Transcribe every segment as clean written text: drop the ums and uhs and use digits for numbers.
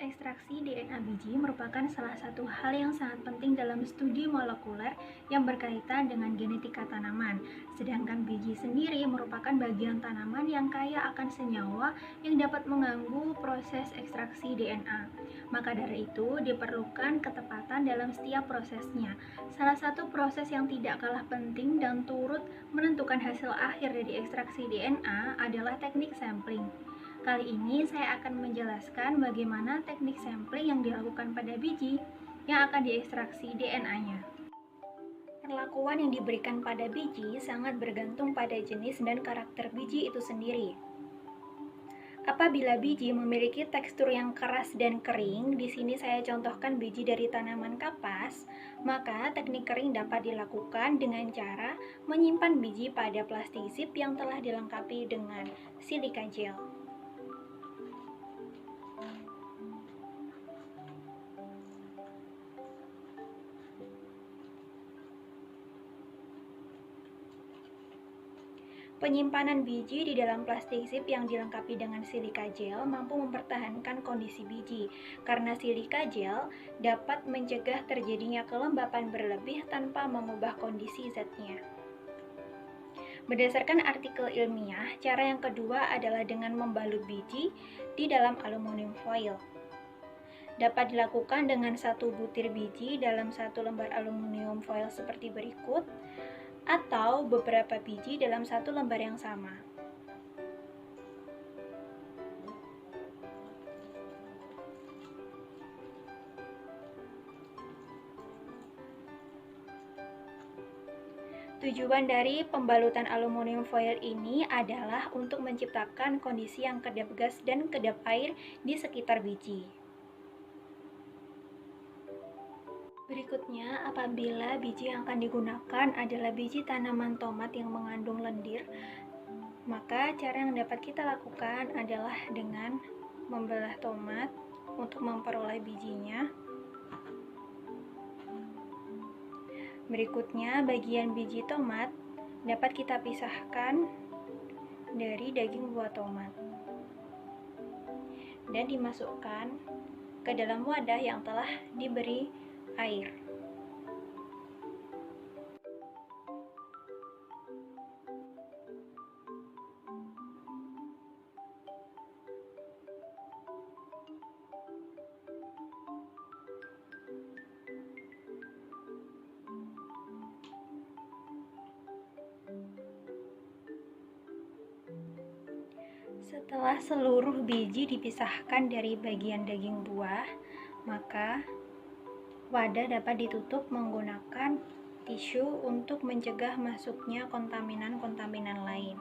Ekstraksi DNA biji merupakan salah satu hal yang sangat penting dalam studi molekuler yang berkaitan dengan genetika tanaman. Sedangkan biji sendiri merupakan bagian tanaman yang kaya akan senyawa yang dapat mengganggu proses ekstraksi DNA. Maka dari itu, diperlukan ketepatan dalam setiap prosesnya. Salah satu proses yang tidak kalah penting dan turut menentukan hasil akhir dari ekstraksi DNA adalah teknik sampling. Kali ini saya akan menjelaskan bagaimana teknik sampling yang dilakukan pada biji yang akan diekstraksi DNA-nya. Perlakuan yang diberikan pada biji sangat bergantung pada jenis dan karakter biji itu sendiri. Apabila biji memiliki tekstur yang keras dan kering, di sini saya contohkan biji dari tanaman kapas, maka teknik kering dapat dilakukan dengan cara menyimpan biji pada plastik zip yang telah dilengkapi dengan silika gel. Penyimpanan biji di dalam plastik zip yang dilengkapi dengan silika gel mampu mempertahankan kondisi biji, karena silika gel dapat mencegah terjadinya kelembapan berlebih tanpa mengubah kondisi zatnya. Berdasarkan artikel ilmiah, cara yang kedua adalah dengan membalut biji di dalam aluminium foil. Dapat dilakukan dengan satu butir biji dalam satu lembar aluminium foil seperti berikut, atau beberapa biji dalam satu lembar yang sama. Tujuan dari pembalutan aluminium foil ini adalah untuk menciptakan kondisi yang kedap gas dan kedap air di sekitar biji. Berikutnya, apabila biji yang akan digunakan adalah biji tanaman tomat yang mengandung lendir, maka cara yang dapat kita lakukan adalah dengan membelah tomat untuk memperoleh bijinya. Berikutnya, bagian biji tomat dapat kita pisahkan dari daging buah tomat dan dimasukkan ke dalam wadah yang telah diberi air. Setelah seluruh biji dipisahkan dari bagian daging buah, maka wadah dapat ditutup menggunakan tisu untuk mencegah masuknya kontaminan-kontaminan lain.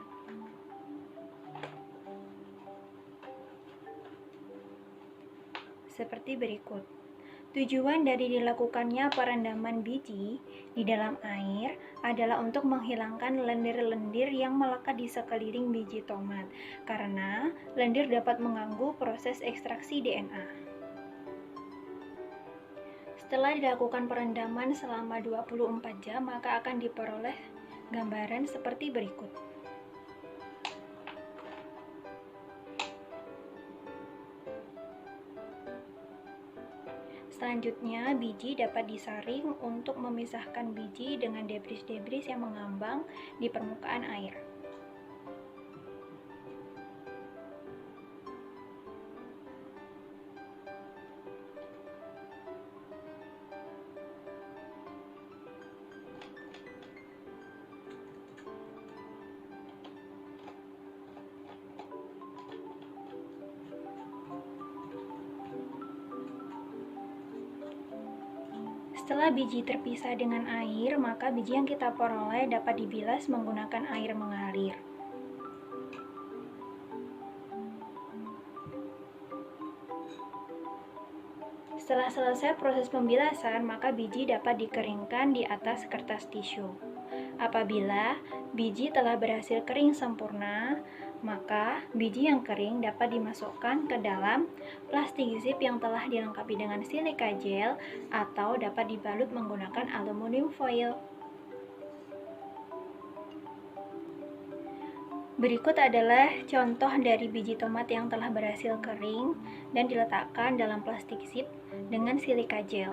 Seperti berikut. Tujuan dari dilakukannya perendaman biji di dalam air adalah untuk menghilangkan lendir-lendir yang melekat di sekeliling biji tomat, karena lendir dapat mengganggu proses ekstraksi DNA. Setelah dilakukan perendaman selama 24 jam, maka akan diperoleh gambaran seperti berikut. Selanjutnya, biji dapat disaring untuk memisahkan biji dengan debris-debris yang mengambang di permukaan air. Setelah biji terpisah dengan air, maka biji yang kita peroleh dapat dibilas menggunakan air mengalir. Setelah selesai proses pembilasan, maka biji dapat dikeringkan di atas kertas tisu. Apabila biji telah berhasil kering sempurna, maka biji yang kering dapat dimasukkan ke dalam plastik zip yang telah dilengkapi dengan silika gel atau dapat dibalut menggunakan aluminium foil. Berikut adalah contoh dari biji tomat yang telah berhasil kering dan diletakkan dalam plastik zip dengan silika gel.